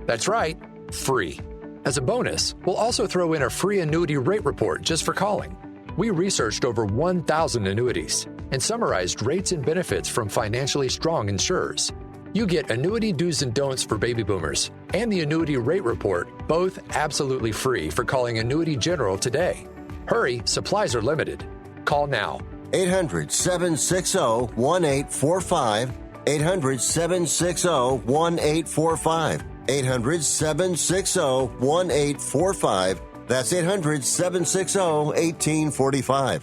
That's right, free. As a bonus, we'll also throw in a free annuity rate report just for calling. We researched over 1,000 annuities and summarized rates and benefits from financially strong insurers. You get annuity do's and don'ts for baby boomers and the annuity rate report, both absolutely free for calling Annuity General today. Hurry, supplies are limited. Call now. 800-760-1845. 800-760-1845. 800-760-1845. That's 800-760-1845.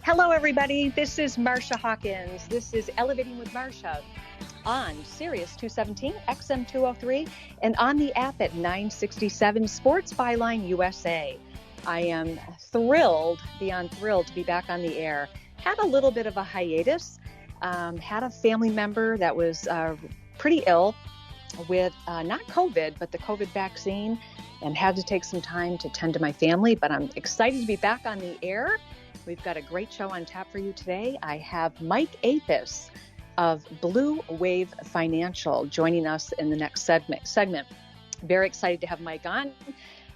Hello, everybody. This is Marcia Hawkins. This is Elevating with Marcia on Sirius 217, XM 203, and on the app at 967 Sports Byline USA. I am thrilled, beyond thrilled, to be back on the air. Had a little bit of a hiatus. Had a family member that was pretty ill with not COVID, but the COVID vaccine, and had to take some time to tend to my family. But I'm excited to be back on the air. We've got a great show on tap for you today. I have Mike Athas of Blue Wave Financial joining us in the next segment. Very excited to have Mike on.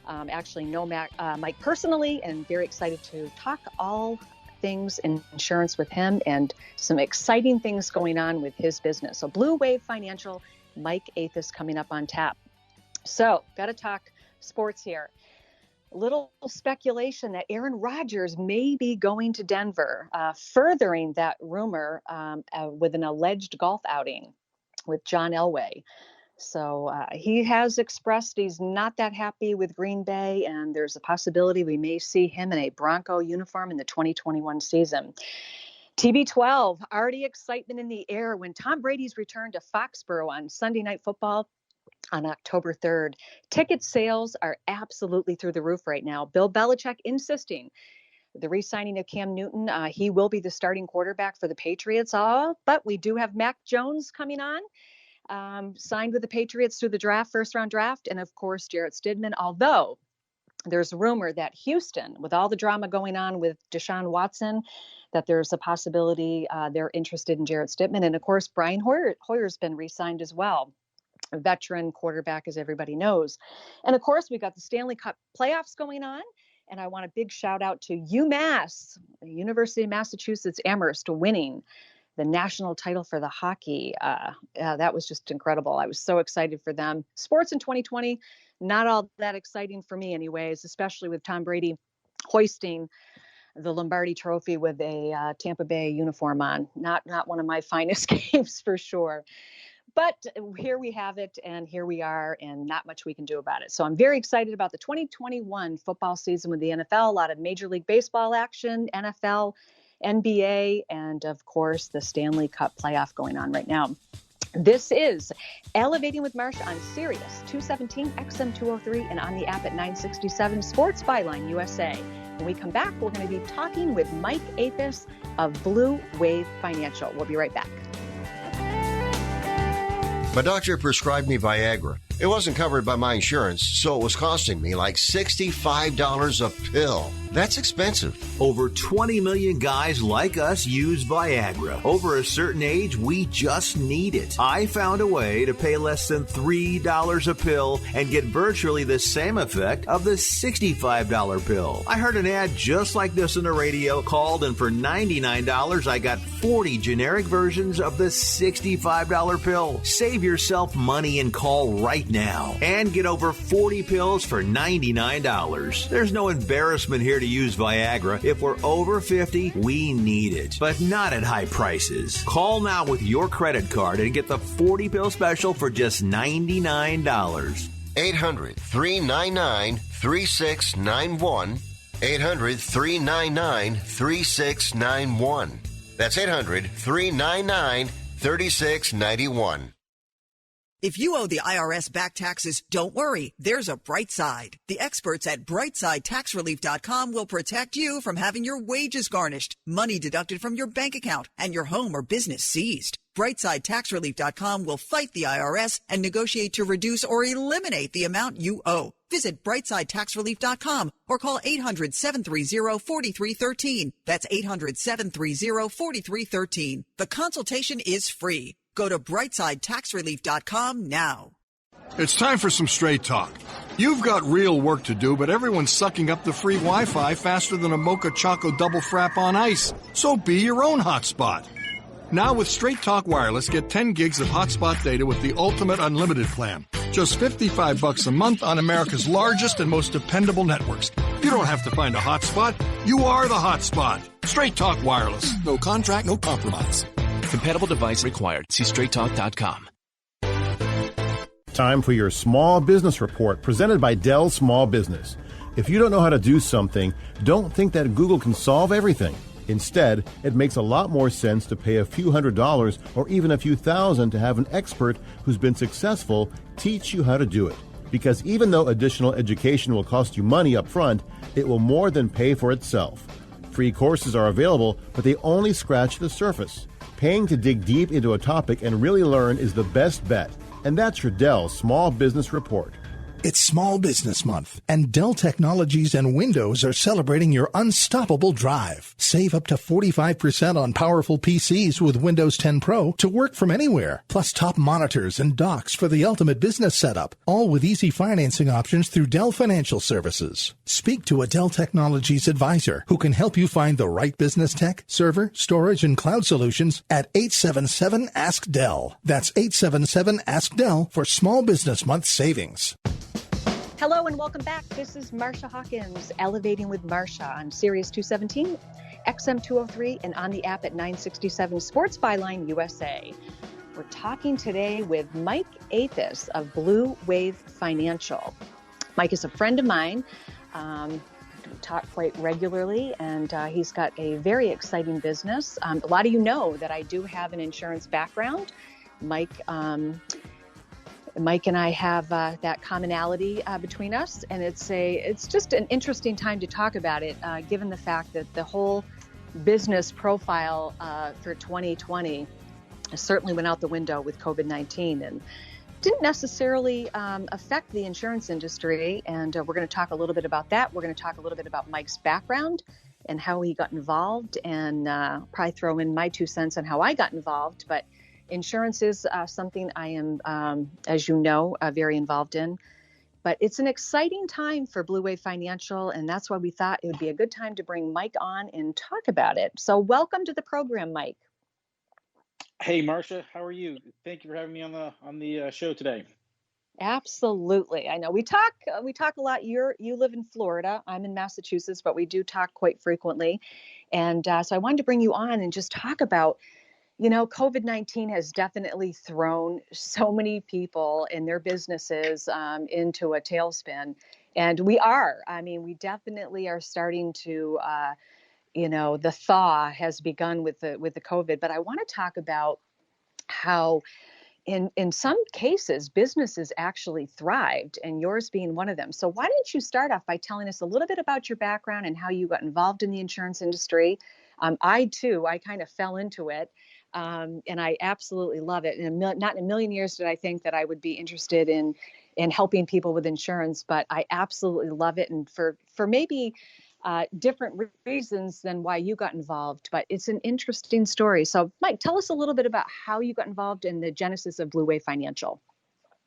Actually know Mike personally, and very excited to talk all things in insurance with him and some exciting things going on with his business. So Blue Wave Financial, Mike Athas coming up on tap. So got to talk sports here. A little speculation that Aaron Rodgers may be going to Denver, furthering that rumor with an alleged golf outing with John Elway. So he has expressed he's not that happy with Green Bay, and there's a possibility we may see him in a Bronco uniform in the 2021 season. TB12, already excitement in the air when Tom Brady's return to Foxborough on Sunday Night Football on October 3rd. Ticket sales are absolutely through the roof right now. Bill Belichick insisting the re-signing of Cam Newton. He will be the starting quarterback for the Patriots. But we do have Mac Jones coming on. Signed with the Patriots through the draft, first-round draft, and of course, Jarrett Stidham, although there's a rumor that Houston, with all the drama going on with Deshaun Watson, that there's a possibility they're interested in Jarrett Stidham. And of course, Brian Hoyer's been re-signed as well, a veteran quarterback, as everybody knows. And of course, we've got the Stanley Cup playoffs going on. And I want a big shout out to UMass, the University of Massachusetts Amherst, winning the national title for the hockey. That was just incredible. I was so excited for them. Sports in 2020, not all that exciting for me anyways, especially with Tom Brady hoisting the Lombardi Trophy with a Tampa Bay uniform on. Not one of my finest games for sure. But here we have it, and here we are, and not much we can do about it. So I'm very excited about the 2021 football season with the NFL, a lot of Major League Baseball action, NFL, NBA, and of course, the Stanley Cup playoff going on right now. This is Elevating with Marcia on Sirius 217, XM 203, and on the app at 967 Sports Byline USA. When we come back, we're going to be talking with Mike Athas of Blue Wave Financial. We'll be right back. My doctor prescribed me Viagra. It wasn't covered by my insurance, so it was costing me like $65 a pill. That's expensive. Over 20 million guys like us use Viagra. Over a certain age, we just need it. I found a way to pay less than $3 a pill and get virtually the same effect of the $65 pill. I heard an ad just like this on the radio, called, and for $99, I got 40 generic versions of the $65 pill. Save yourself money and call right now and get over 40 pills for $99. There's no embarrassment here to use Viagra. If we're over 50, we need it, but not at high prices. Call now with your credit card and get the 40 pill special for just $99. 800-399-3691. 800-399-3691. That's 800-399-3691. If you owe the IRS back taxes, don't worry. There's a bright side. The experts at BrightSideTaxRelief.com will protect you from having your wages garnished, money deducted from your bank account, and your home or business seized. BrightSideTaxRelief.com will fight the IRS and negotiate to reduce or eliminate the amount you owe. Visit BrightSideTaxRelief.com or call 800-730-4313. That's 800-730-4313. The consultation is free. Go to brightsidetaxrelief.com now. It's time for some straight talk. You've got real work to do, but everyone's sucking up the free Wi-Fi faster than a Mocha Choco double frap on ice. So be your own hotspot. Now with Straight Talk Wireless, get 10 gigs of hotspot data with the ultimate unlimited plan. Just $55 a month on America's largest and most dependable networks. You don't have to find a hotspot. You are the hotspot. Straight Talk Wireless. No contract, no compromise. Compatible device required. See straighttalk.com. Time for your small business report presented by Dell Small Business. If you don't know how to do something, don't think that Google can solve everything. Instead, it makes a lot more sense to pay a few $100s or even a few thousand to have an expert who's been successful teach you how to do it. Because even though additional education will cost you money up front, it will more than pay for itself. Free courses are available, but they only scratch the surface. Paying to dig deep into a topic and really learn is the best bet. And that's your Dell Small Business Report. It's Small Business Month, and Dell Technologies and Windows are celebrating your unstoppable drive. Save up to 45% on powerful PCs with Windows 10 Pro to work from anywhere, plus top monitors and docks for the ultimate business setup, all with easy financing options through Dell Financial Services. Speak to a Dell Technologies advisor who can help you find the right business tech, server, storage, and cloud solutions at 877-ASK-DELL. That's 877-ASK-DELL for Small Business Month savings. Hello and welcome back. This is Marcia Hawkins, Elevating with Marcia on Sirius 217, XM 203, and on the app at 967 Sports Byline USA. We're talking today with Mike Athas of Blue Wave Financial. Mike is a friend of mine. We talk quite regularly, and he's got a very exciting business. A lot of you know that I do have an insurance background. Mike and I have that commonality between us, and it's just an interesting time to talk about it, given the fact that the whole business profile for 2020 certainly went out the window with COVID-19 and didn't necessarily affect the insurance industry. And we're going to talk a little bit about that. We're going to talk a little bit about Mike's background and how he got involved, and probably throw in my 2 cents on how I got involved. But insurance is something I am, as you know, very involved in. But it's an exciting time for Blue Wave Financial, and that's why we thought it would be a good time to bring Mike on and talk about it. So welcome to the program, Mike. Hey, Marcia, how are you? Thank you for having me on the show today. Absolutely. I know we talk a lot. You live in Florida. I'm in Massachusetts, but we do talk quite frequently. And so I wanted to bring you on and just talk about, COVID-19 has definitely thrown so many people and their businesses into a tailspin. And we definitely are starting to, the thaw has begun with the COVID. But I want to talk about how in some cases, businesses actually thrived, and yours being one of them. So why don't you start off by telling us a little bit about your background and how you got involved in the insurance industry? I kind of fell into it. And I absolutely love it. And not in a million years did I think that I would be interested in helping people with insurance, but I absolutely love it. And for maybe different reasons than why you got involved, but it's an interesting story. So Mike, tell us a little bit about how you got involved in the genesis of Blue Wave Financial.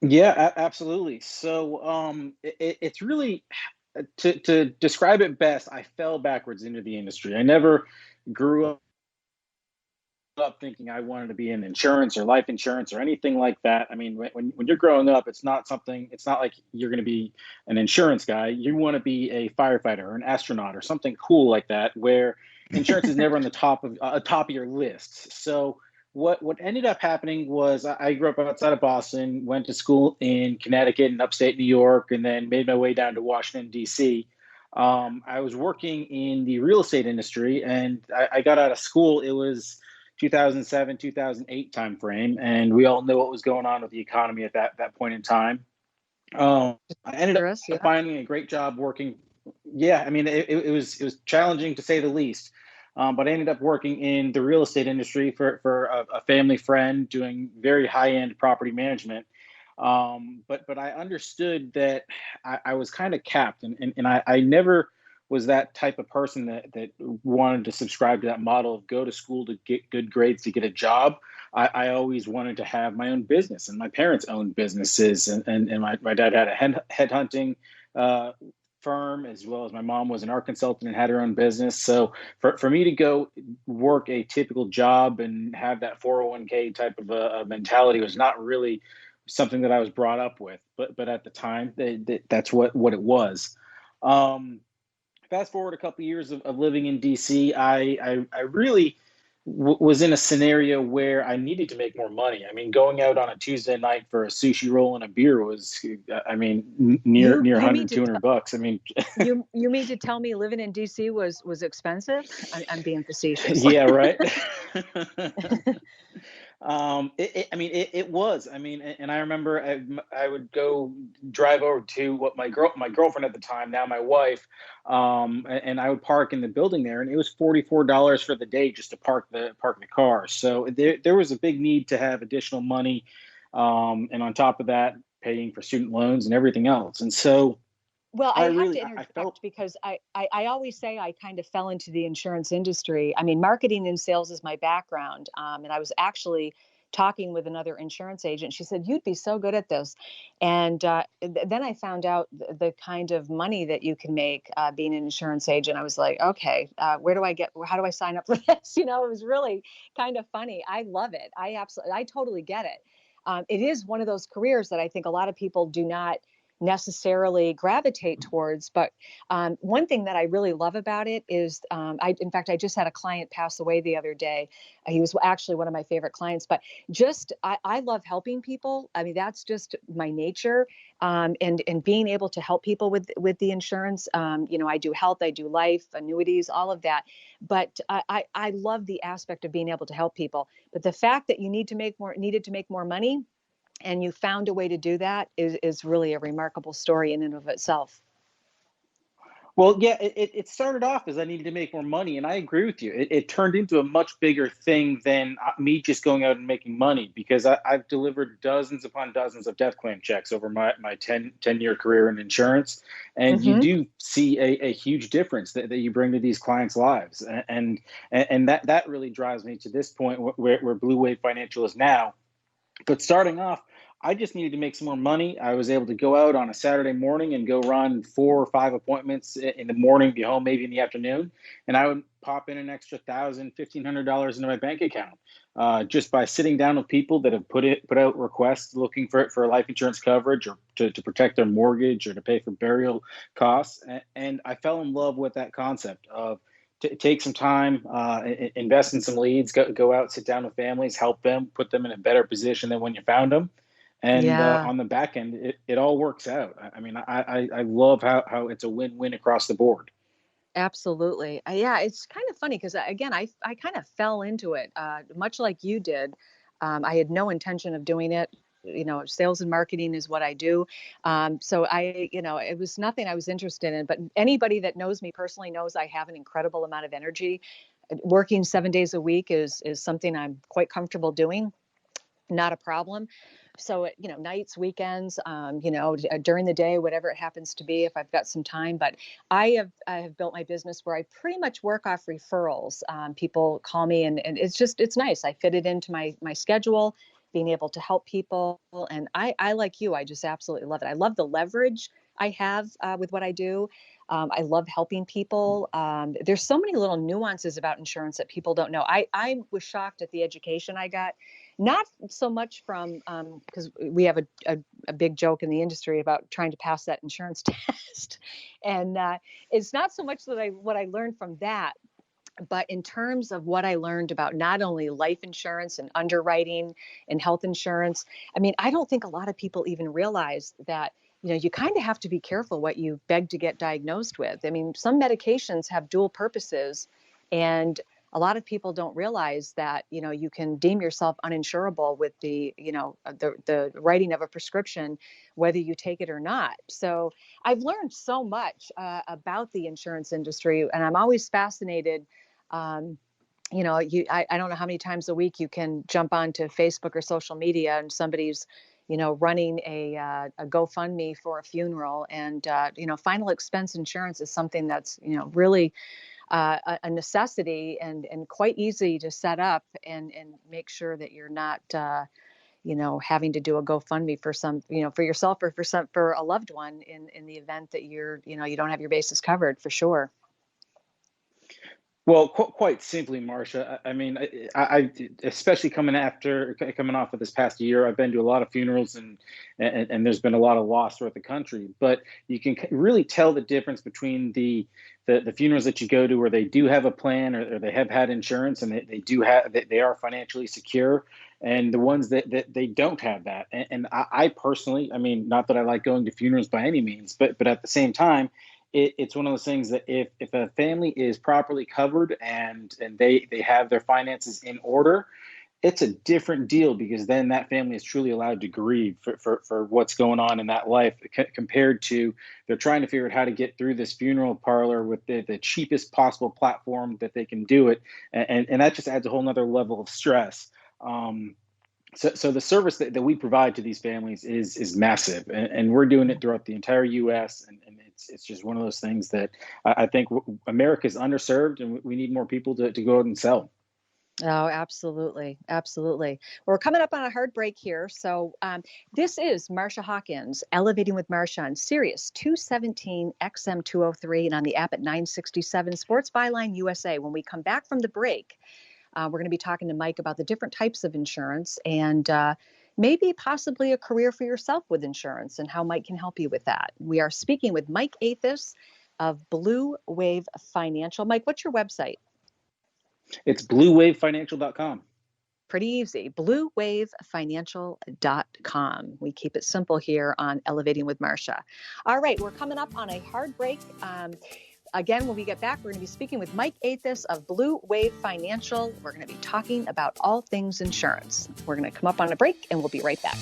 Yeah, absolutely. So it's really, to describe it best, I fell backwards into the industry. I never grew up thinking I wanted to be in insurance or life insurance or anything like that. I mean, when you're growing up, it's not like you're going to be an insurance guy. You want to be a firefighter or an astronaut or something cool like that, where insurance is never on the top of your list. So what ended up happening was I grew up outside of Boston, went to school in Connecticut and upstate New York, and then made my way down to Washington, D.C. I was working in the real estate industry, and I got out of school. It was 2007, 2008 timeframe, and we all know what was going on with the economy at that point in time. I ended up finding a great job working. Yeah, I mean, it was challenging to say the least, but I ended up working in the real estate industry for a family friend, doing very high-end property management. But I understood that I was kind of capped, and I never was that type of person that wanted to subscribe to that model of go to school to get good grades to get a job. I always wanted to have my own business, and my parents owned businesses, and my dad had a headhunting firm, as well as my mom was an art consultant and had her own business. So for me to go work a typical job and have that 401k type of a mentality was not really something that I was brought up with. But at the time, that's what it was. Um, Fast forward a couple years of living in DC, I really was in a scenario where I needed to make more money. I mean, going out on a Tuesday night for a sushi roll and a beer was, I mean, near You mean 100, to $200. I mean, you mean to tell me living in DC was expensive? I'm being facetious. yeah, right. I mean, it was. I mean, and I remember I would go drive over to what my girlfriend at the time, now my wife, and I would park in the building there, and it was $44 for the day just to park the car. So there was a big need to have additional money, and on top of that, paying for student loans and everything else. And so Well, I I have to really I felt interject because I always say I kind of fell into the insurance industry. I mean, marketing and sales is my background. And I was actually talking with another insurance agent. She said, "You'd be so good at this." And then I found out the kind of money that you can make being an insurance agent. I was like, okay, how do I sign up for this? It was really kind of funny. I love it. I totally get it. It is one of those careers that I think a lot of people do not necessarily gravitate towards. But one thing that I really love about it is, in fact, I just had a client pass away the other day. He was actually one of my favorite clients, but I love helping people. I mean, that's just my nature. And being able to help people with the insurance, I do health, I do life, annuities, all of that. But I love the aspect of being able to help people. But the fact that you needed to make more money, and you found a way to do that is really a remarkable story in and of itself. Well, yeah, it started off as I needed to make more money, and I agree with you. It turned into a much bigger thing than me just going out and making money, because I've delivered dozens upon dozens of death claim checks over my 10-year career in insurance, and you Mm-hmm. do see a huge difference that you bring to these clients' lives, and that really drives me to this point where Blue Wave Financial is now. But starting off, I just needed to make some more money. I was able to go out on a Saturday morning and go run 4 or 5 appointments in the morning, be home maybe in the afternoon, and I would pop in an extra $1,000, $1,500 into my bank account, just by sitting down with people that have put out requests looking for life insurance coverage, or to protect their mortgage, or to pay for burial costs. And I fell in love with that concept of take some time, invest in some leads, go out, sit down with families, help them, put them in a better position than when you found them. And Yeah, on the back end, it all works out. I mean, I love how it's a win-win across the board. absolutely. Yeah, it's kind of funny because again, I kind of fell into it, much like you did. I had no intention of doing it. Sales and marketing is what I do. So it was nothing I was interested in. But anybody that knows me personally knows I have an incredible amount of energy. Working 7 days a week is something I'm quite comfortable doing. Not a problem. So, nights, weekends, during the day, whatever it happens to be, if I've got some time. But I have built my business where I pretty much work off referrals. People call me, and it's nice. I fit it into my schedule, being able to help people. And I like you, I just absolutely love it. I love the leverage I have with what I do. I love helping people. There's so many little nuances about insurance that people don't know. I was shocked at the education I got, not so much from because we have a big joke in the industry about trying to pass that insurance test, and it's not so much that what I learned from that, but in terms of what I learned about not only life insurance and underwriting and health insurance. I mean, I don't think a lot of people even realize that, you kind of have to be careful what you beg to get diagnosed with. I mean, some medications have dual purposes, and a lot of people don't realize that, you can deem yourself uninsurable with the writing of a prescription, whether you take it or not. So I've learned so much about the insurance industry, and I'm always fascinated. um, I don't know how many times a week you can jump onto Facebook or social media, and somebody's, running a GoFundMe for a funeral. And, final expense insurance is something that's, really a necessity and quite easy to set up and make sure that you're not, having to do a GoFundMe for for yourself or for a loved one in the event that you don't have your bases covered, for sure. Well, quite simply, Marcia. I mean, I especially coming off of this past year, I've been to a lot of funerals and there's been a lot of loss throughout the country. But you can really tell the difference between the funerals that you go to where they do have a plan or they have had insurance and they are financially secure, and the ones that they don't have that. And I personally, I mean, not that I like going to funerals by any means, but at the same time, it's one of those things that if a family is properly covered and they have their finances in order, it's a different deal, because then that family is truly allowed to grieve for what's going on in that life, compared to they're trying to figure out how to get through this funeral parlor with the cheapest possible platform that they can do it. And that just adds a whole nother level of stress. So the service that we provide to these families is massive, and we're doing it throughout the entire U.S. And it's just one of those things that I think America is underserved, and we need more people to go out and sell. Oh, absolutely. Absolutely. We're coming up on a hard break here. So this is Marcia Hawkins, Elevating with Marcia on Sirius 217 XM 203 and on the app at 967 Sports Byline USA. When we come back from the break, we're going to be talking to Mike about the different types of insurance and maybe possibly a career for yourself with insurance and how Mike can help you with that. We are speaking with Mike Athas of Blue Wave Financial. Mike, what's your website? It's bluewavefinancial.com. Pretty easy. bluewavefinancial.com. We keep it simple here on Elevating with Marcia. All right, we're coming up on a hard break. Again, when we get back, we're going to be speaking with Mike Athas of Blue Wave Financial. We're going to be talking about all things insurance. We're going to come up on a break, and we'll be right back.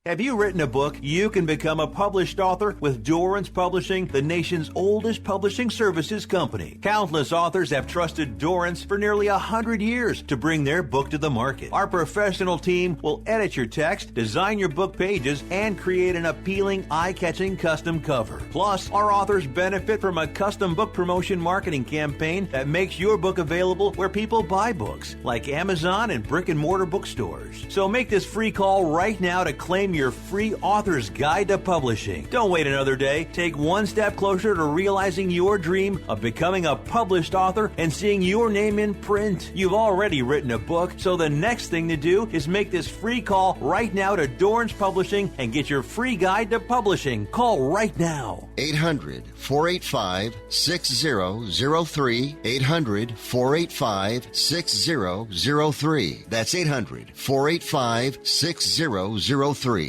Have you written a book? You can become a published author with Dorrance Publishing, the nation's oldest publishing services company. Countless authors have trusted Dorrance for nearly 100 years to bring their book to the market. Our professional team will edit your text, design your book pages, and create an appealing, eye-catching custom cover. Plus, our authors benefit from a custom book promotion marketing campaign that makes your book available where people buy books, like Amazon and brick-and-mortar bookstores. So make this free call right now to claim your free author's guide to publishing. Don't wait another day. Take one step closer to realizing your dream of becoming a published author and seeing your name in print. You've already written a book, so the next thing to do is make this free call right now to Dorrance Publishing and get your free guide to publishing. Call right now. 800-485-6003. 800-485-6003. That's 800-485-6003.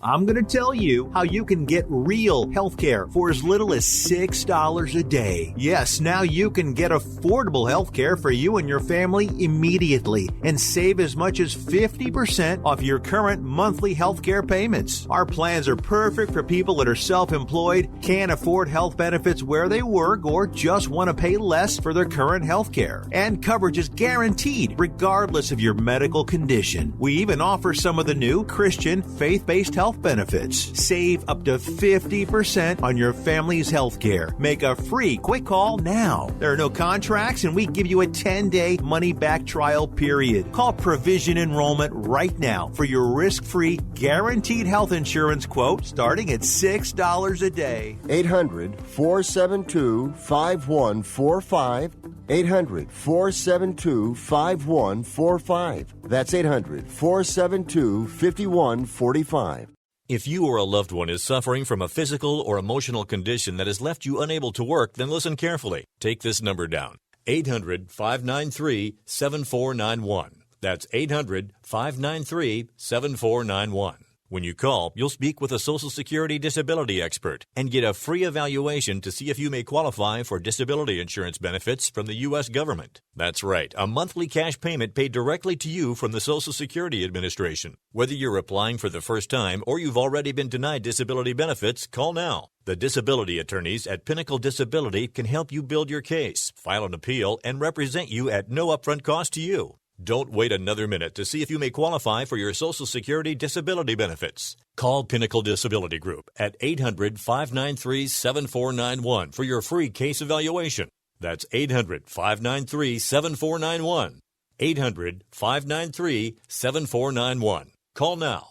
I'm going to tell you how you can get real health care for as little as $6 a day. Yes, now you can get affordable health care for you and your family immediately and save as much as 50% off your current monthly health care payments. Our plans are perfect for people that are self-employed, can't afford health benefits where they work, or just want to pay less for their current health care. And coverage is guaranteed regardless of your medical condition. We even offer some of the new Christian faith-based health benefits. Save up to 50% on your family's health care. Make a free quick call now. There are no contracts, and we give you a 10-day money-back trial period. Call Provision Enrollment right now for your risk-free, guaranteed health insurance quote starting at $6 a day. 800-472-5145. 800-472-5145. That's 800-472-5145. If you or a loved one is suffering from a physical or emotional condition that has left you unable to work, then listen carefully. Take this number down. 800-593-7491. That's 800-593-7491. When you call, you'll speak with a Social Security disability expert and get a free evaluation to see if you may qualify for disability insurance benefits from the U.S. government. That's right, a monthly cash payment paid directly to you from the Social Security Administration. Whether you're applying for the first time or you've already been denied disability benefits, call now. The disability attorneys at Pinnacle Disability can help you build your case, file an appeal, and represent you at no upfront cost to you. Don't wait another minute to see if you may qualify for your Social Security disability benefits. Call Pinnacle Disability Group at 800-593-7491 for your free case evaluation. That's 800-593-7491. 800-593-7491. Call now.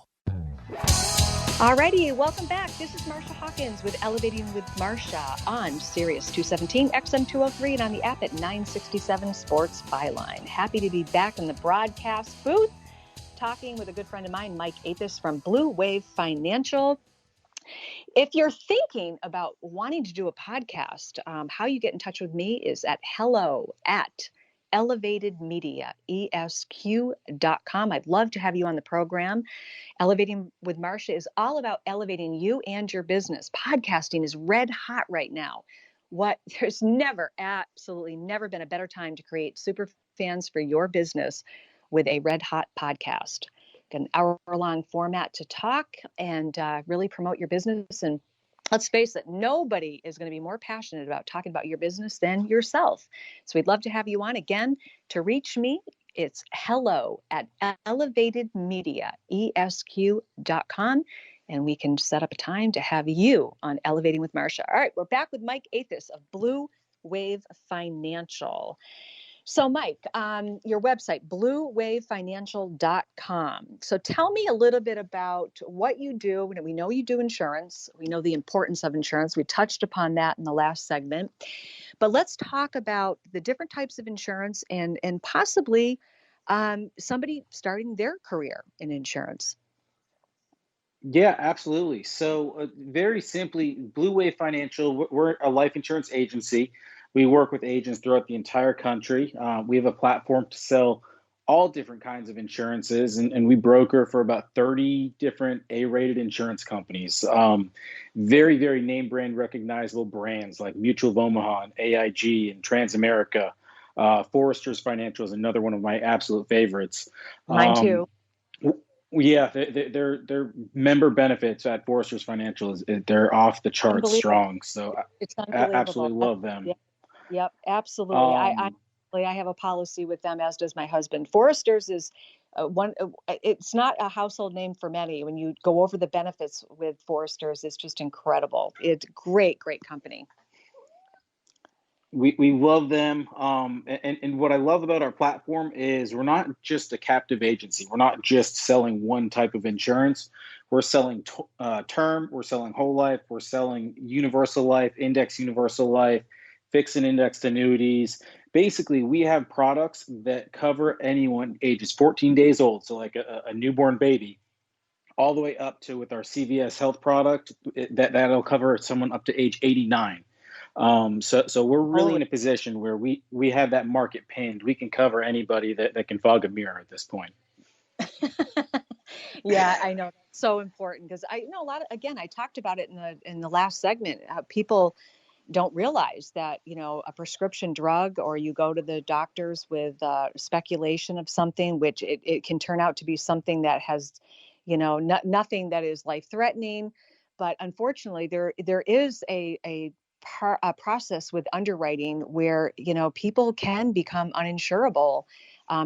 Alrighty, welcome back. This is Marcia Hawkins with Elevating with Marcia on Sirius 217, XM 203, and on the app at 967 Sports Byline. Happy to be back in the broadcast booth, talking with a good friend of mine, Mike Athas from Blue Wave Financial. If you're thinking about wanting to do a podcast, how you get in touch with me is at hello@elevatedmediaesq.com. I'd love to have you on the program. Elevating with Marcia is all about elevating you and your business. Podcasting is red hot right now. There's absolutely never been a better time to create super fans for your business with a red hot podcast. An hour-long format to talk and really promote your business. And let's face it, nobody is going to be more passionate about talking about your business than yourself. So we'd love to have you on. Again, to reach me, it's hello@elevatedmediaesq.com, and we can set up a time to have you on Elevating with Marcia. All right, we're back with Mike Athas of Blue Wave Financial. So, Mike, your website, bluewavefinancial.com. So tell me a little bit about what you do. We know you do insurance. We know the importance of insurance. We touched upon that in the last segment. But let's talk about the different types of insurance and possibly somebody starting their career in insurance. Yeah, absolutely. So very simply, Blue Wave Financial, we're a life insurance agency. We work with agents throughout the entire country. We have a platform to sell all different kinds of insurances, and we broker for about 30 different A-rated insurance companies. Very, very name brand recognizable brands like Mutual of Omaha and AIG and Transamerica. Foresters Financial is another one of my absolute favorites. Mine too. Yeah, their member benefits at Foresters Financial they're off the charts strong. So it's I absolutely love them. Yep, absolutely. I have a policy with them, as does my husband. Foresters is it's not a household name for many. When you go over the benefits with Foresters, it's just incredible. It's great company. We love them. And what I love about our platform is we're not just a captive agency. We're not just selling one type of insurance. We're selling term, we're selling whole life, we're selling universal life, index universal life, fixed and indexed annuities. Basically, we have products that cover anyone ages 14 days old, so like a newborn baby, all the way up to, with our CVS Health product, that'll cover someone up to age 89. So we're really in a position where we have that market pinned. We can cover anybody that can fog a mirror at this point. Yeah, I know. That's so important because I know a lot of, again, I talked about it in the last segment, how people don't realize that, a prescription drug, or you go to the doctors with speculation of something, which it can turn out to be something that has, nothing that is life threatening. But unfortunately, there is a process with underwriting where, people can become uninsurable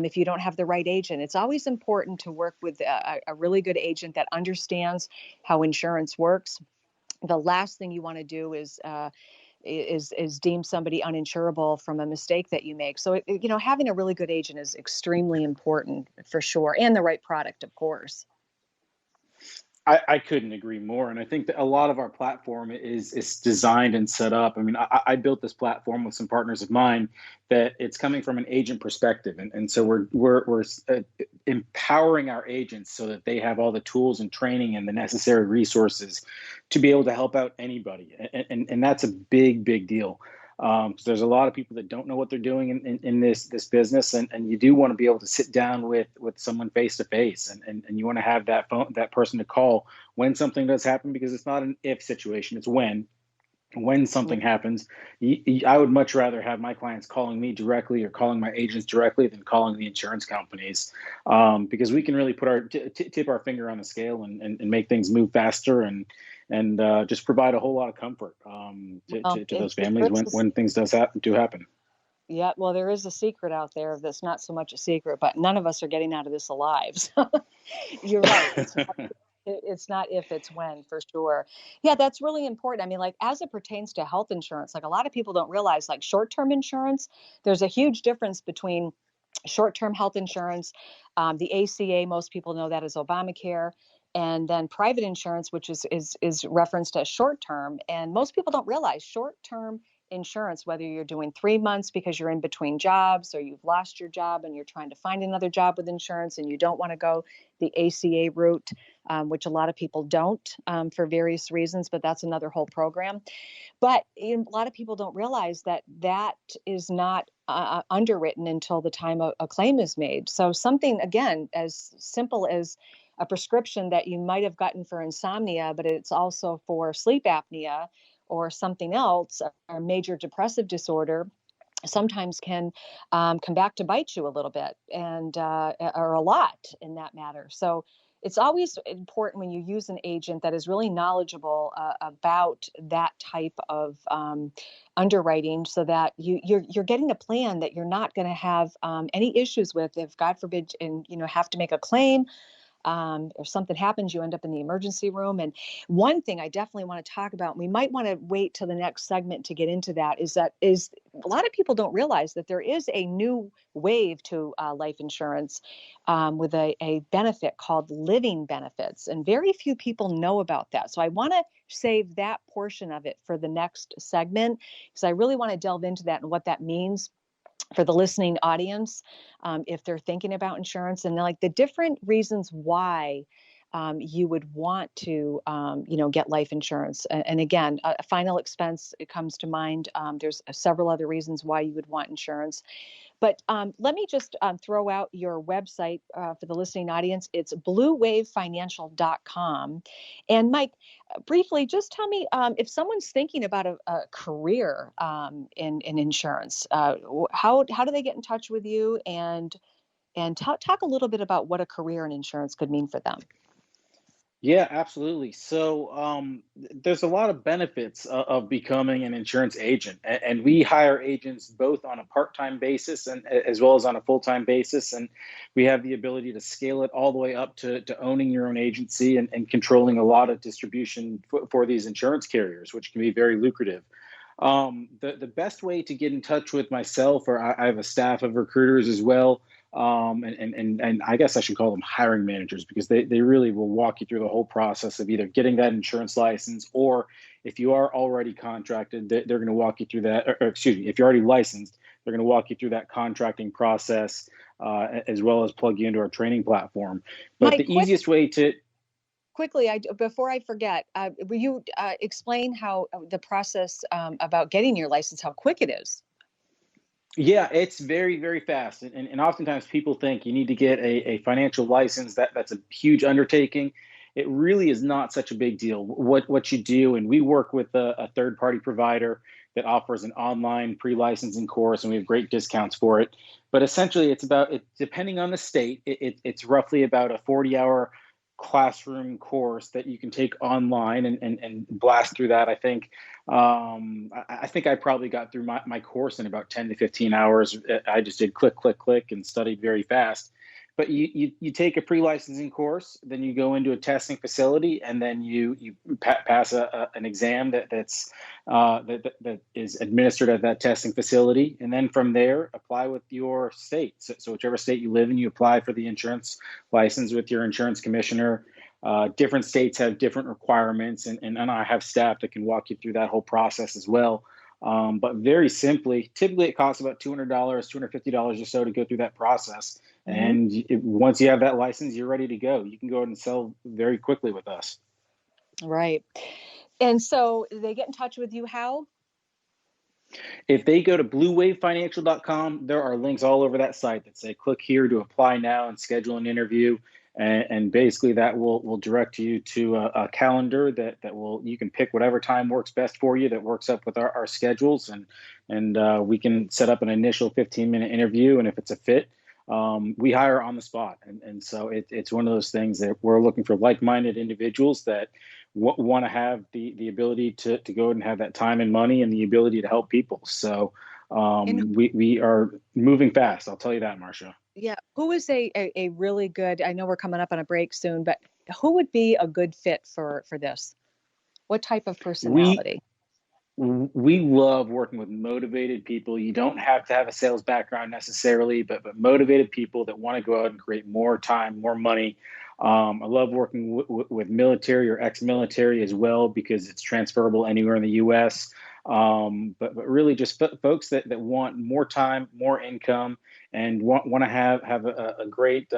if you don't have the right agent. It's always important to work with a really good agent that understands how insurance works. The last thing you want to do is deem somebody uninsurable from a mistake that you make. So, having a really good agent is extremely important for sure. And the right product, of course. I couldn't agree more. And I think that a lot of our platform is designed and set up. I mean, I built this platform with some partners of mine that it's coming from an agent perspective. And so we're empowering our agents so that they have all the tools and training and the necessary resources to be able to help out anybody. And that's a big deal. There's a lot of people that don't know what they're doing in this business, and you do want to be able to sit down with someone face to face, and you want to have that person to call when something does happen, because it's not an if situation, it's when something happens. I would much rather have my clients calling me directly or calling my agents directly than calling the insurance companies, because we can really put tip our finger on the scale and make things move faster and just provide a whole lot of comfort to those families when things do happen. Yeah, well, there is a secret out there that's not so much a secret, but none of us are getting out of this alive. So you're right. It's not if, it's when, for sure. Yeah, that's really important. I mean, like as it pertains to health insurance, like a lot of people don't realize, like short-term insurance, there's a huge difference between short-term health insurance, the ACA, most people know that as Obamacare, and then private insurance, which is referenced as short-term. And most people don't realize short-term insurance, whether you're doing 3 months because you're in between jobs or you've lost your job and you're trying to find another job with insurance and you don't want to go the ACA route, which a lot of people don't for various reasons, but that's another whole program. But a lot of people don't realize that that is not underwritten until the time a claim is made. So something, again, as simple as a prescription that you might have gotten for insomnia, but it's also for sleep apnea or something else, or major depressive disorder, sometimes can come back to bite you a little bit and or a lot in that matter. So it's always important when you use an agent that is really knowledgeable about that type of underwriting, so that you're getting a plan that you're not going to have any issues with if, God forbid, and have to make a claim, or something happens, you end up in the emergency room. And one thing I definitely want to talk about, and we might want to wait till the next segment to get into that, is a lot of people don't realize that there is a new wave to life insurance with a benefit called living benefits. And very few people know about that. So I want to save that portion of it for the next segment, because I really want to delve into that and what that means for the listening audience, if they're thinking about insurance, and like the different reasons why you would want to, get life insurance. And again, a final expense, it comes to mind. There's several other reasons why you would want insurance. But let me just throw out your website for the listening audience. It's bluewavefinancial.com. And Mike, briefly, just tell me if someone's thinking about a career in insurance, how do they get in touch with you, and talk a little bit about what a career in insurance could mean for them. Yeah, absolutely. So there's a lot of benefits of becoming an insurance agent, and we hire agents both on a part-time basis and as well as on a full-time basis, and we have the ability to scale it all the way up to owning your own agency and controlling a lot of distribution for these insurance carriers, which can be very lucrative. The best way to get in touch with myself, or I have a staff of recruiters as well, and I guess I should call them hiring managers, because they really will walk you through the whole process of either getting that insurance license, or if you are already contracted, they're going to walk you through that, or excuse me, if you're already licensed, they're going to walk you through that contracting process, as well as plug you into our training platform. But Mike, the easiest way to quickly, before I forget, will you explain how the process about getting your license, how quick it is? Yeah, it's very, very fast. And oftentimes people think you need to get a financial license. That's a huge undertaking. It really is not such a big deal. What you do, and we work with a third-party provider that offers an online pre-licensing course, and we have great discounts for it. But essentially, depending on the state, it's roughly about a 40-hour classroom course that you can take online and blast through that. I think I probably got through my course in about 10 to 15 hours. I just did click, click, click and studied very fast. But you take a pre-licensing course, then you go into a testing facility, and then you pass an exam that is administered at that testing facility, and then from there apply with your state. So whichever state you live in, you apply for the insurance license with your insurance commissioner. Different states have different requirements, and I have staff that can walk you through that whole process as well. But very simply, typically it costs about $200, $250 or so to go through that process. Mm-hmm. And once you have that license, you're ready to go. You can go ahead and sell very quickly with us. Right. And so they get in touch with you how? If they go to bluewavefinancial.com, there are links all over that site that say click here to apply now and schedule an interview. And basically that will direct you to a calendar that you can pick whatever time works best for you, that works up with our schedules, and we can set up an initial 15-minute interview. And if it's a fit, we hire on the spot. And so it's one of those things that we're looking for like-minded individuals that want to have the ability to go and have that time and money and the ability to help people. So We are moving fast. I'll tell you that, Marcia. Yeah. Who is a really good, I know we're coming up on a break soon, but who would be a good fit for this? What type of personality? We love working with motivated people. You don't have to have a sales background necessarily, but motivated people that want to go out and create more time, more money. I love working with military or ex-military as well because it's transferable anywhere in the U.S. But really just folks that want more time, more income, and want to have a great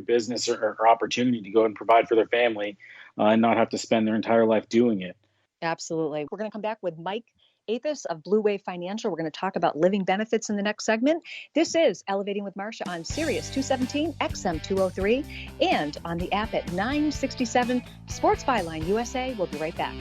business or opportunity to go and provide for their family and not have to spend their entire life doing it. Absolutely. We're going to come back with Mike Athas of Blue Wave Financial. We're going to talk about living benefits in the next segment. This is Elevating with Marcia on Sirius 217 XM 203 and on the app at 967 Sports Byline USA. We'll be right back.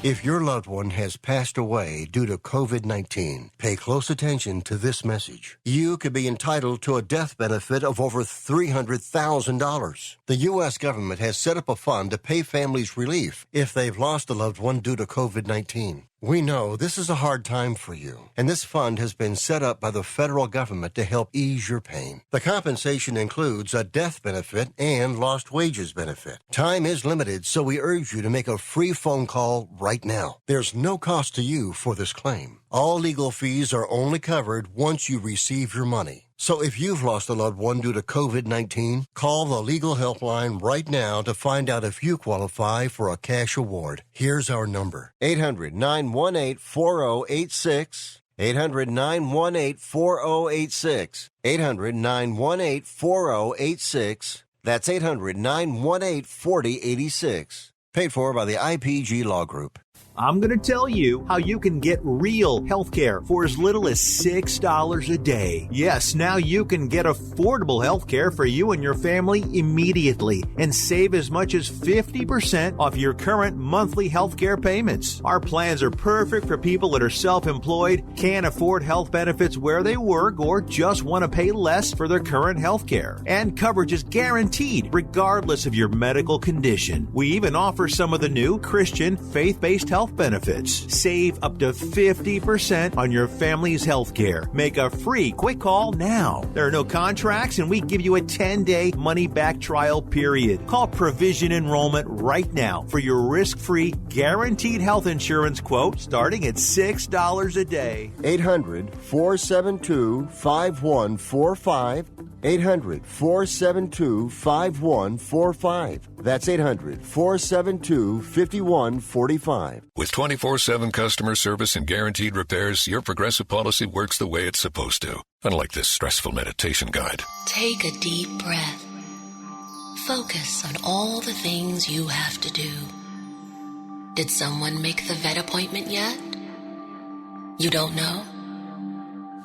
If your loved one has passed away due to COVID-19, pay close attention to this message. You could be entitled to a death benefit of over $300,000. The U.S. government has set up a fund to pay families relief if they've lost a loved one due to COVID-19. We know this is a hard time for you, and this fund has been set up by the federal government to help ease your pain. The compensation includes a death benefit and lost wages benefit. Time is limited, so we urge you to make a free phone call right now. There's no cost to you for this claim. All legal fees are only covered once you receive your money. So if you've lost a loved one due to COVID-19, call the legal helpline right now to find out if you qualify for a cash award. Here's our number: 800-918-4086. 800-918-4086. 800-918-4086. That's 800-918-4086. Paid for by the IPG Law Group. I'm going to tell you how you can get real health care for as little as $6 a day. Yes, now you can get affordable health care for you and your family immediately and save as much as 50% off your current monthly health care payments. Our plans are perfect for people that are self-employed, can't afford health benefits where they work, or just want to pay less for their current health care. And coverage is guaranteed regardless of your medical condition. We even offer some of the new Christian faith-based health benefits. Save up to 50% on your family's health care. Make a free quick call now. There are no contracts, and we give you a 10-day money-back trial period. Call Provision Enrollment right now for your risk-free, guaranteed health insurance quote starting at $6 a day. 800-472-5145. 800-472-5145. That's 800-472-5145. With 24/7 customer service and guaranteed repairs, your Progressive policy works the way it's supposed to. Unlike this stressful meditation guide. Take a deep breath. Focus on all the things you have to do. Did someone make the vet appointment yet? You don't know?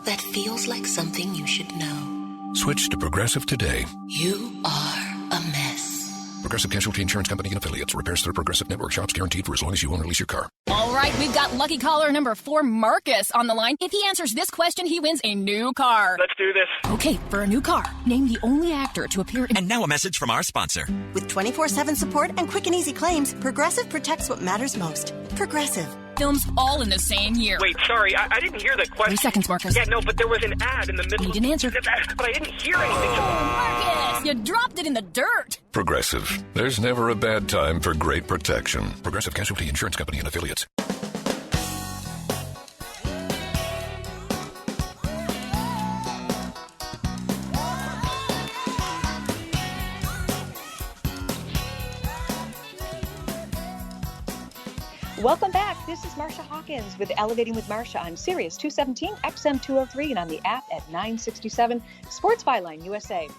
That feels like something you should know. Switch to Progressive today. You are a mess. Progressive Casualty Insurance Company and Affiliates. Repairs through Progressive Network shops guaranteed for as long as you own or lease your car. All right, we've got lucky caller number 4, Marcus, on the line. If he answers this question, he wins a new car. Let's do this. Okay, for a new car, name the only actor to appear in... And now a message from our sponsor. With 24/7 support and quick and easy claims, Progressive protects what matters most. Progressive. Films all in the same year. Wait, sorry, I didn't hear the question. 3 seconds, Marcus. Yeah, no, but there was an ad in the middle. You didn't answer. But I didn't hear anything. Marcus, you dropped it in the dirt. Progressive. There's never a bad time for great protection. Progressive Casualty Insurance Company and Affiliates. Welcome back. This is Marcia Hawkins with Elevating with Marcia on Sirius 217 XM 203 and on the app at 967 Sports Byline USA.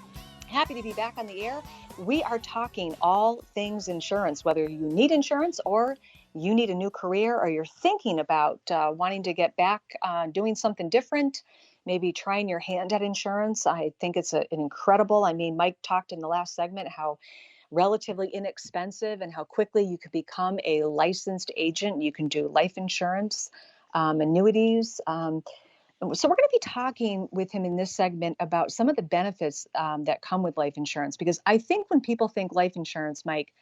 Happy to be back on the air. We are talking all things insurance, whether you need insurance or you need a new career or you're thinking about wanting to get back doing something different, maybe trying your hand at insurance. I think it's an incredible, Mike talked in the last segment how relatively inexpensive and how quickly you could become a licensed agent. You can do life insurance, annuities. So we're going to be talking with him in this segment about some of the benefits that come with life insurance, because I think when people think life insurance, Mike,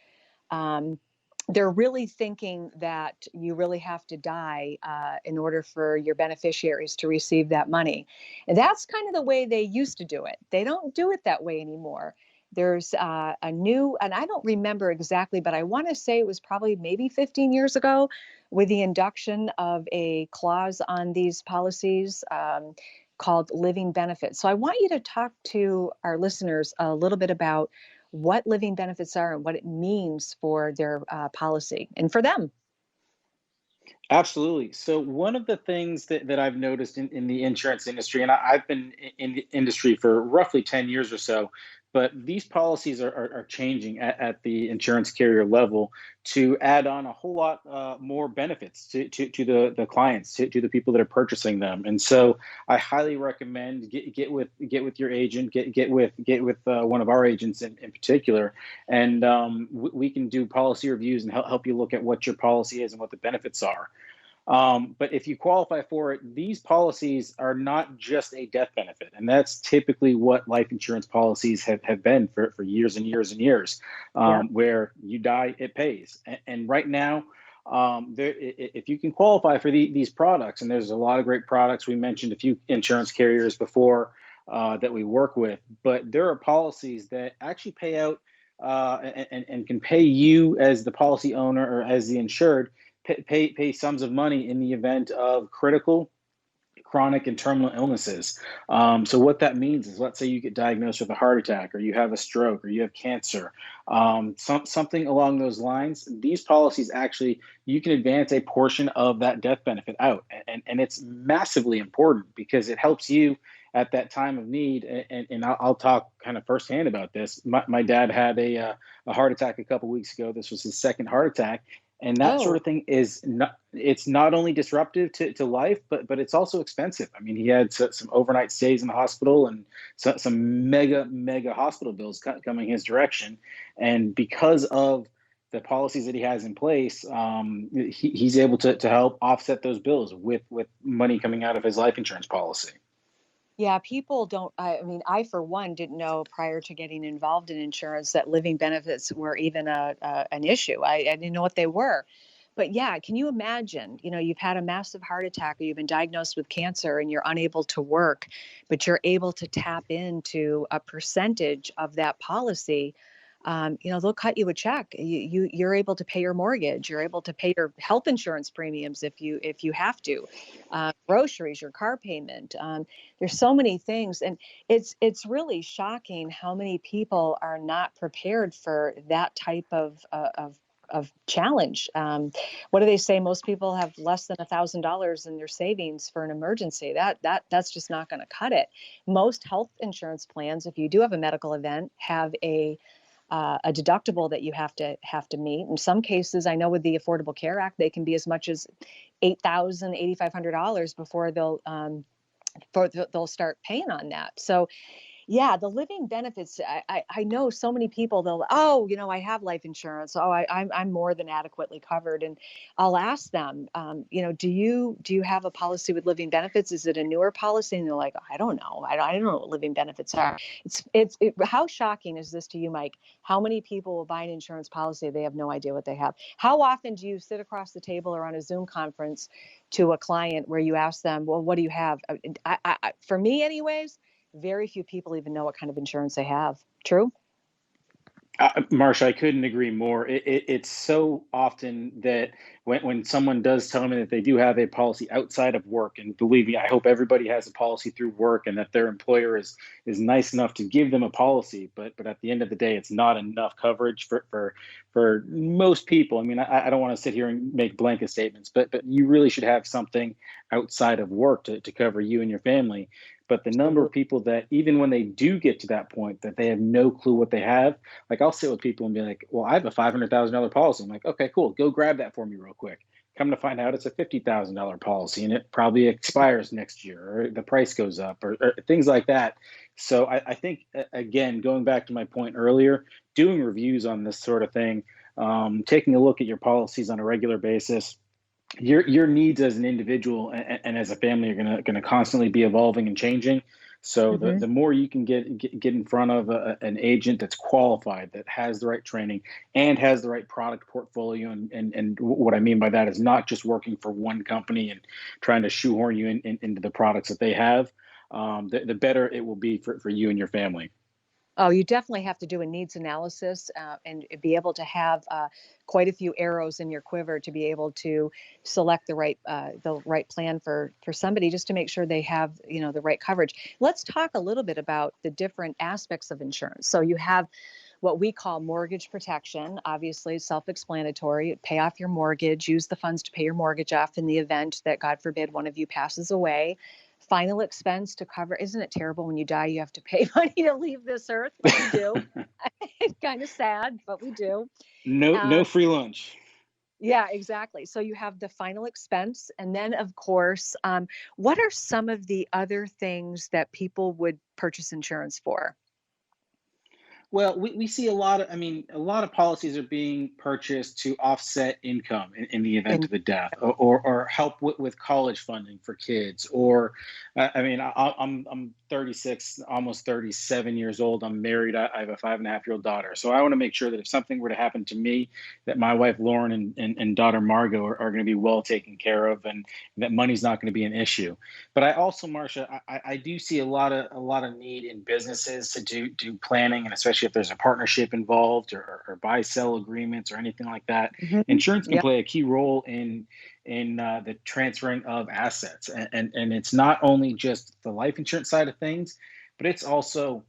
they're really thinking that you really have to die in order for your beneficiaries to receive that money. And that's kind of the way they used to do it. They don't do it that way anymore. There's a new, and I don't remember exactly, but I want to say it was probably maybe 15 years ago with the induction of a clause on these policies called living benefits. So I want you to talk to our listeners a little bit about what living benefits are and what it means for their policy and for them. Absolutely. So one of the things that I've noticed in the insurance industry, and I've been in the industry for roughly 10 years or so, but these policies are changing at the insurance carrier level to add on a whole lot more benefits to the clients, to the people that are purchasing them. And so I highly recommend get with your agent, get with one of our agents in particular, and we can do policy reviews and help you look at what your policy is and what the benefits are. But if you qualify for it, these policies are not just a death benefit. And that's typically what life insurance policies have been for years and years and years, where you die, it pays. And right now, if you can qualify for these products, and there's a lot of great products, we mentioned a few insurance carriers before that we work with, but there are policies that actually pay out and can pay you as the policy owner or as the insured pay sums of money in the event of critical, chronic, and terminal illnesses. So what that means is, let's say you get diagnosed with a heart attack, or you have a stroke, or you have cancer, something along those lines. These policies actually, you can advance a portion of that death benefit out, and it's massively important because it helps you at that time of need. And I'll talk kind of firsthand about this. My dad had a heart attack a couple weeks ago. This was his second heart attack. And that sort of thing is it's not only disruptive to life, but it's also expensive. I mean, he had some overnight stays in the hospital and some mega hospital bills coming his direction. And because of the policies that he has in place, he's able to help offset those bills with money coming out of his life insurance policy. Yeah, people don't, I mean, I, for one, didn't know prior to getting involved in insurance that living benefits were even an issue. I didn't know what they were. But yeah, can you imagine, you've had a massive heart attack or you've been diagnosed with cancer and you're unable to work, but you're able to tap into a percentage of that policy. They'll cut you a check. You're able to pay your mortgage. You're able to pay your health insurance premiums if you have to, groceries, your car payment. There's so many things, and it's really shocking how many people are not prepared for that type of challenge. What do they say? Most people have less than $1,000 in their savings for an emergency. That's just not going to cut it. Most health insurance plans, if you do have a medical event, have a deductible that you have to meet. In some cases, I know with the Affordable Care Act, they can be as much as $8,000, $8,500 before they'll start paying on that. So yeah, the living benefits, I know so many people, I have life insurance. I'm more than adequately covered. And I'll ask them, do you have a policy with living benefits? Is it a newer policy? And they're like, I don't know. I don't know what living benefits are. How shocking is this to you, Mike? How many people will buy an insurance policy? They have no idea what they have. How often do you sit across the table or on a Zoom conference to a client where you ask them, well, what do you have? For me anyways, very few people even know what kind of insurance they have. True? Marcia, I couldn't agree more. It's so often that when someone does tell me that they do have a policy outside of work, and believe me, I hope everybody has a policy through work and that their employer is nice enough to give them a policy, but at the end of the day, it's not enough coverage for most people. I mean, I don't want to sit here and make blanket statements, but you really should have something outside of work to cover you and your family. But the number of people that, even when they do get to that point, that they have no clue what they have, like I'll sit with people and be like, well, I have a $500,000 policy. I'm like, okay, cool. Go grab that for me real quick. Come to find out it's a $50,000 policy and it probably expires next year, or the price goes up, or things like that. So I think, again, going back to my point earlier, doing reviews on this sort of thing, taking a look at your policies on a regular basis. Your needs as an individual and as a family are going to constantly be evolving and changing. So Mm-hmm. the more you can get in front of an agent that's qualified, that has the right training and has the right product portfolio, and what I mean by that is not just working for one company and trying to shoehorn you into the products that they have, the better it will be for you and your family. Oh, you definitely have to do a needs analysis and be able to have quite a few arrows in your quiver to be able to select the right plan for somebody, just to make sure they have the right coverage. Let's talk a little bit about the different aspects of insurance. So you have what we call mortgage protection. Obviously, self-explanatory. Pay off your mortgage. Use the funds to pay your mortgage off in the event that, God forbid, one of you passes away. Final expense to cover. Isn't it terrible when you die, you have to pay money to leave this earth? But we do. It's kind of sad, but we do. No free lunch. Yeah, exactly. So you have the final expense. And then, of course, what are some of the other things that people would purchase insurance for? Well, we see a lot of policies are being purchased to offset income in the event And of a death, or help with college funding for kids. Or, I'm 36, almost 37 years old. I'm married. I have a 5.5-year-old daughter. So I want to make sure that if something were to happen to me, that my wife Lauren and daughter Margot are going to be well taken care of, and that money's not going to be an issue. But I also, Marcia, I do see a lot of need in businesses to do planning, and especially if there's a partnership involved, or buy sell agreements or anything like that. mm-hmm. Insurance can Yep. play a key role in the transferring of assets, and it's not only just the life insurance side of things, but it's also,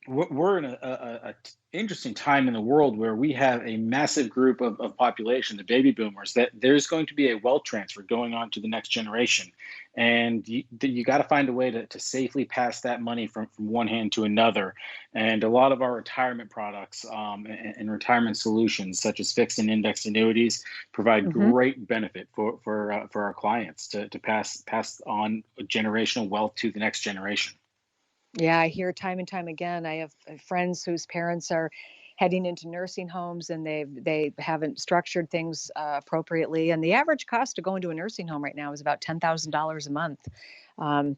we're in a interesting time in the world where we have a massive group of population, the baby boomers, that there's going to be a wealth transfer going on to the next generation. And you got to find a way to safely pass that money from one hand to another. And a lot of our retirement products and retirement solutions, such as fixed and indexed annuities, provide Mm-hmm. great benefit for our clients to pass on generational wealth to the next generation. Yeah, I hear time and time again. I have friends whose parents are heading into nursing homes, and they haven't structured things appropriately. And the average cost to go into a nursing home right now is about $10,000 a month. Um,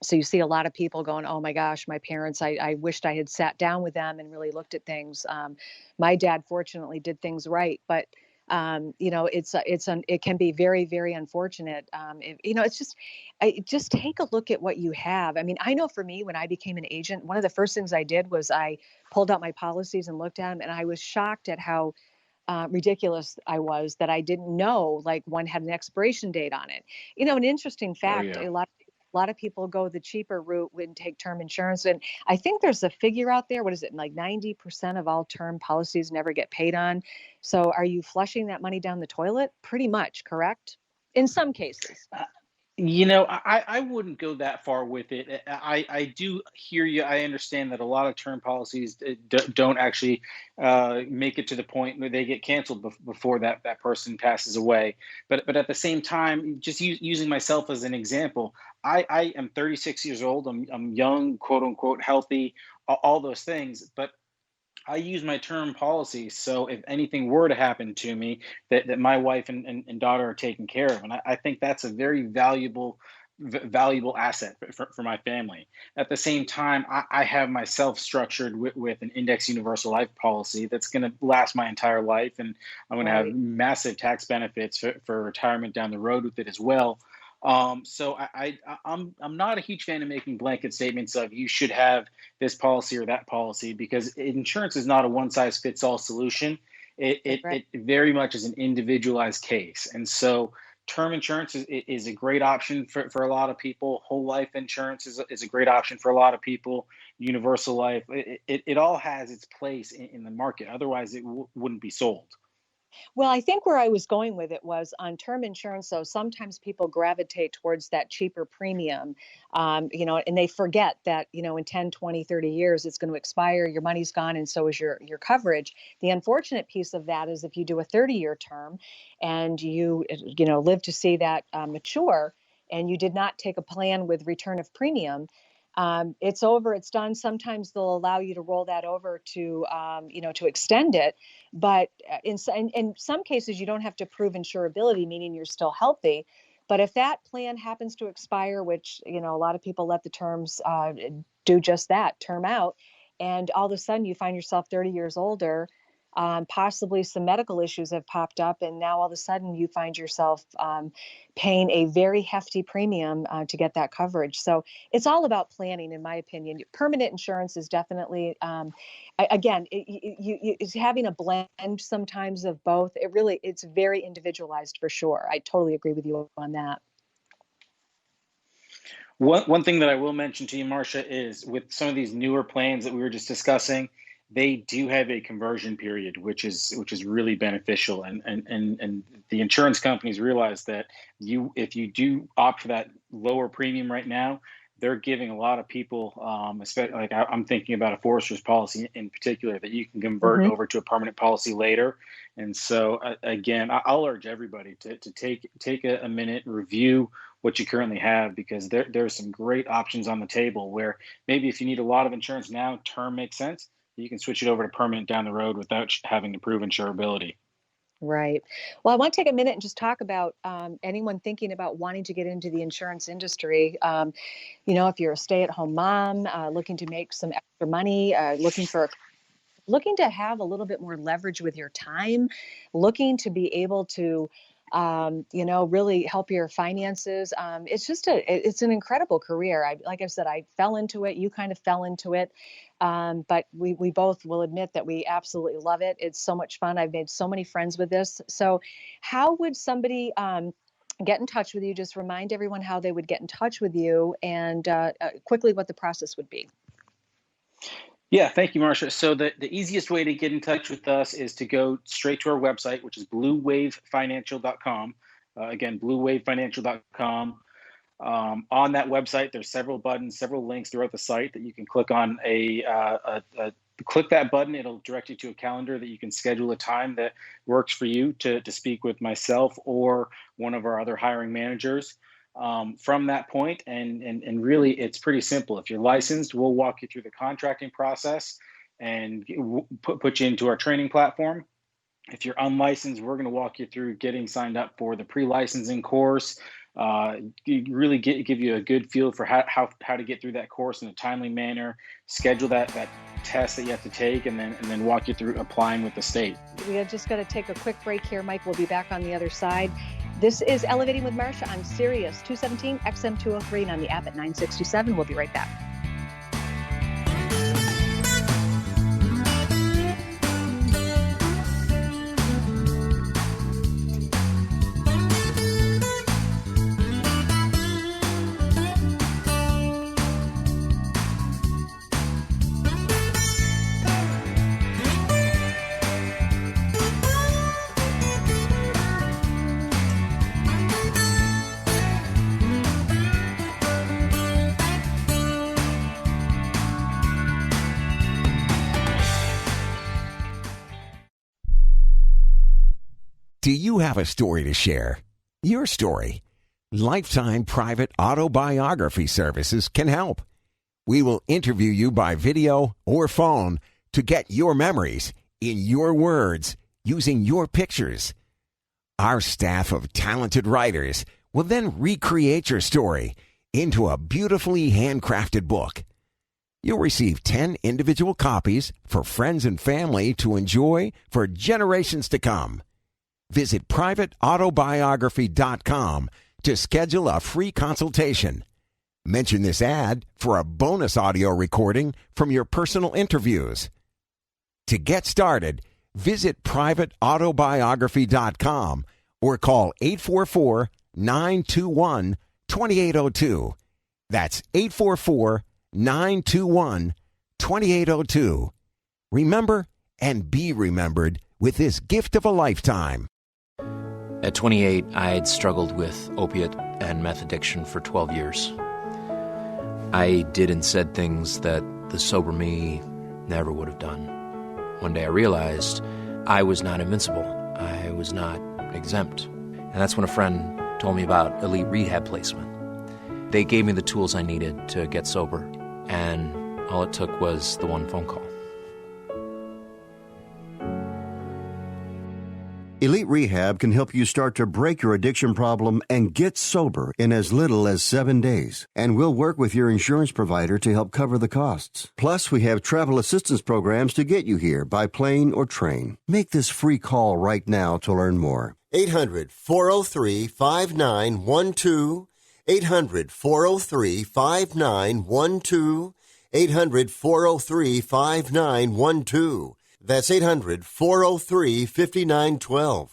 so you see a lot of people going, "Oh my gosh, my parents! I wished I had sat down with them and really looked at things." My dad fortunately did things right, but it can be very, very unfortunate. Just take a look at what you have. I mean, I know for me, when I became an agent, one of the first things I did was I pulled out my policies and looked at them, and I was shocked at how ridiculous I was that I didn't know, like, one had an expiration date on it. An interesting Oh fact, yeah. a lot of people go the cheaper route and take term insurance. And I think there's a figure out there. What is it? Like 90% of all term policies never get paid on. So are you flushing that money down the toilet? Pretty much, correct? In some cases. I wouldn't go that far with it. I do hear you. I understand that a lot of term policies don't actually make it to the point where they get canceled before that person passes away. But at the same time, just using myself as an example, I am 36 years old. I'm young, quote unquote, healthy, all those things. But I use my term policy, so if anything were to happen to me, that my wife and daughter are taken care of. And I think that's a very valuable asset for my family. At the same time, I have myself structured with an index universal life policy that's going to last my entire life, and I'm going to have massive tax benefits for retirement down the road with it as well. So I'm not a huge fan of making blanket statements of you should have this policy or that policy, because insurance is not a one size fits all solution. It very much is an individualized case. And so term insurance is a great option for a lot of people. Whole life insurance is a great option for a lot of people. Universal life, it all has its place in the market. Otherwise, it wouldn't be sold. Well, I think where I was going with it was on term insurance. So sometimes people gravitate towards that cheaper premium, and they forget that, in 10, 20, 30 years, it's going to expire, your money's gone, and so is your coverage. The unfortunate piece of that is if you do a 30-year term and you live to see that mature, and you did not take a plan with return of premium, it's over, it's done. Sometimes they'll allow you to roll that over to extend it. But in some cases, you don't have to prove insurability, meaning you're still healthy. But if that plan happens to expire, which, a lot of people let the terms do just that, term out, and all of a sudden you find yourself 30 years older, possibly some medical issues have popped up, and now all of a sudden you find yourself paying a very hefty premium to get that coverage. So it's all about planning, in my opinion. Permanent insurance is definitely, it's having a blend sometimes of both. It's very individualized for sure. I totally agree with you on that. One thing that I will mention to you, Marcia, is with some of these newer plans that we were just discussing, they do have a conversion period, which is really beneficial, and the insurance companies realize that if you do opt for that lower premium right now, they're giving a lot of people, especially like I'm thinking about a forester's policy in particular, that you can convert over to a permanent policy later. And so again, I'll urge everybody to take a minute, review what you currently have, because there's some great options on the table where maybe if you need a lot of insurance now, term makes sense. You can switch it over to permanent down the road without having to prove insurability. Right. Well, I want to take a minute and just talk about anyone thinking about wanting to get into the insurance industry. If you're a stay-at-home mom, looking to make some extra money, looking to have a little bit more leverage with your time, looking to be able to really help your finances. It's an incredible career. Like I said, I fell into it. You kind of fell into it. But we both will admit that we absolutely love it. It's so much fun. I've made so many friends with this. So how would somebody get in touch with you? Just remind everyone how they would get in touch with you, and quickly what the process would be. Yeah, thank you, Marcia. So the easiest way to get in touch with us is to go straight to our website, which is bluewavefinancial.com. Again, bluewavefinancial.com. On that website, there's several buttons, several links throughout the site that you can click on. Click that button. It'll direct you to a calendar that you can schedule a time that works for you to speak with myself or one of our other hiring managers. From that point, and really it's pretty simple. If you're licensed, we'll walk you through the contracting process and put you into our training platform. If you're unlicensed, we're going to walk you through getting signed up for the pre-licensing course, really give you a good feel for how to get through that course in a timely manner, schedule that test that you have to take, and then walk you through applying with the state. We are just going to take a quick break here, Mike. We'll be back on the other side. This is Elevating with Marcia on Sirius 217 XM 203 and on the app at 967. We'll be right back. Do you have a story to share? Your story. Lifetime Private Autobiography Services can help. We will interview you by video or phone to get your memories in your words using your pictures. Our staff of talented writers will then recreate your story into a beautifully handcrafted book. You'll receive 10 individual copies for friends and family to enjoy for generations to come. Visit privateautobiography.com to schedule a free consultation. Mention this ad for a bonus audio recording from your personal interviews. To get started, visit privateautobiography.com or call 844-921-2802. That's 844-921-2802. Remember and be remembered with this gift of a lifetime. At 28, I had struggled with opiate and meth addiction for 12 years. I did and said things that the sober me never would have done. One day I realized I was not invincible. I was not exempt. And that's when a friend told me about Elite Rehab Placement. They gave me the tools I needed to get sober, and all it took was the one phone call. Elite Rehab can help you start to break your addiction problem and get sober in as little as 7 days. And we'll work with your insurance provider to help cover the costs. Plus, we have travel assistance programs to get you here by plane or train. Make this free call right now to learn more. 800-403-5912. 800-403-5912. 800-403-5912. That's 800-403-5912.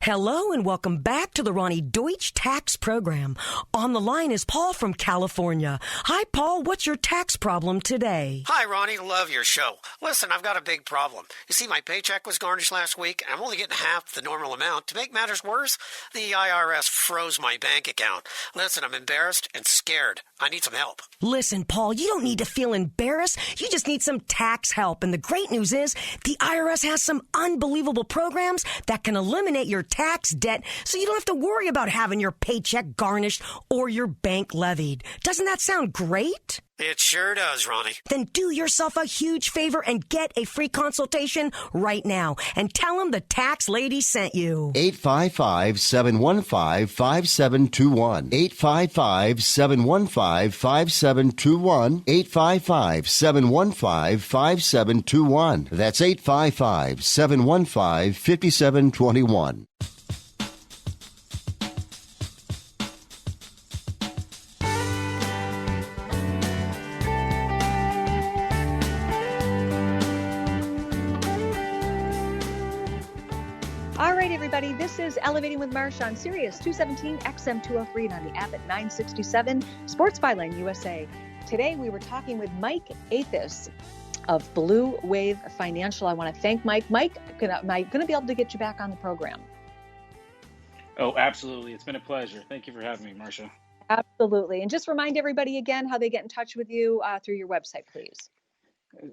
Hello and welcome back to the Ronnie Deutsch Tax Program. On the line is Paul from California. Hi, Paul. What's your tax problem today? Hi, Ronnie. Love your show. Listen, I've got a big problem. You see, my paycheck was garnished last week, and I'm only getting half the normal amount. To make matters worse, the IRS froze my bank account. Listen, I'm embarrassed and scared. I need some help. Listen, Paul, you don't need to feel embarrassed. You just need some tax help. And the great news is the IRS has some unbelievable programs that can eliminate your tax debt so you don't have to worry about having your paycheck garnished or your bank levied. Doesn't that sound great? It sure does, Ronnie. Then do yourself a huge favor and get a free consultation right now and tell them the tax lady sent you. 855-715-5721. 855-715-5721. 855-715-5721. That's 855-715-5721. Everybody, this is Elevating with Marcia on Sirius 217 XM 203 and on the app at 967 Sports Byline USA. Today we were talking with Mike Athas of Blue Wave Financial. I want to thank Mike. Mike, am I going to be able to get you back on the program? Oh, absolutely. It's been a pleasure. Thank you for having me, Marcia. Absolutely. And just remind everybody again how they get in touch with you through your website, please.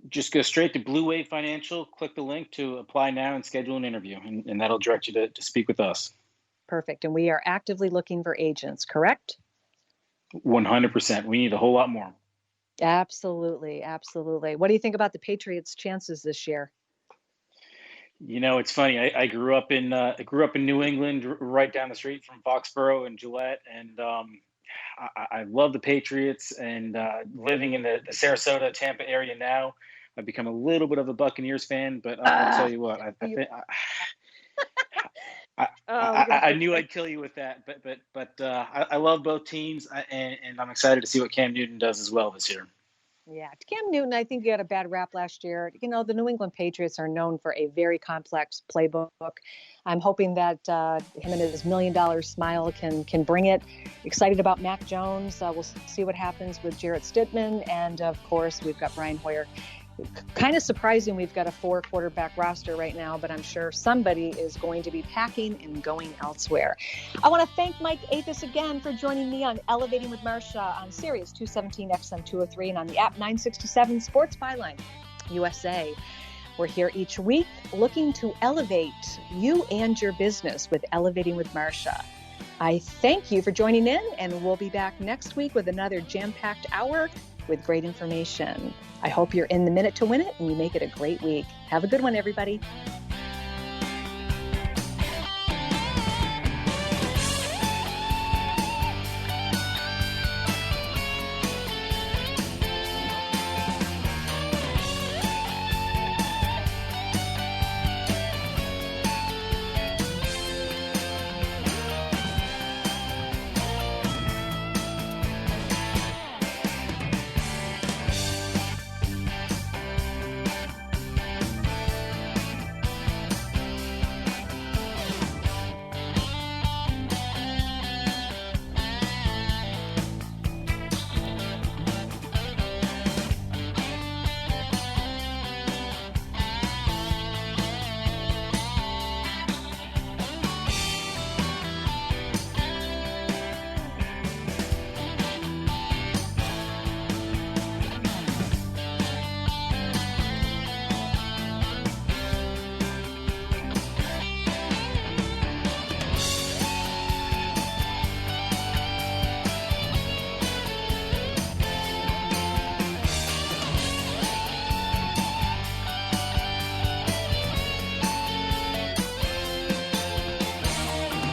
Just go straight to Blue Wave Financial, click the link to apply now and schedule an interview, and that'll direct you to speak with us. Perfect. And we are actively looking for agents, correct? 100%. We need a whole lot more. Absolutely. Absolutely. What do you think about the Patriots' chances this year? You know, it's funny. I grew up in New England, right down the street from Foxborough and Gillette, and I love the Patriots, and living in the Sarasota, Tampa area now, I've become a little bit of a Buccaneers fan, but I'll tell you what, I knew I'd kill you with that, but I love both teams, and I'm excited to see what Cam Newton does as well this year. Yeah, Cam Newton, I think he had a bad rap last year. You know, the New England Patriots are known for a very complex playbook. I'm hoping that him and his $1 million smile can bring it. Excited about Mac Jones. We'll see what happens with Jarrett Stidham. And, of course, we've got Brian Hoyer. Kind of surprising we've got a 4-quarterback roster right now, but I'm sure somebody is going to be packing and going elsewhere. I want to thank Mike Athas again for joining me on Elevating with Marcia on Sirius 217 XM 203 and on the app 967 Sports Byline USA. We're here each week looking to elevate you and your business with Elevating with Marcia. I thank you for joining in, and we'll be back next week with another jam-packed hour with great information. I hope you're in the minute to win it and you make it a great week. Have a good one, everybody.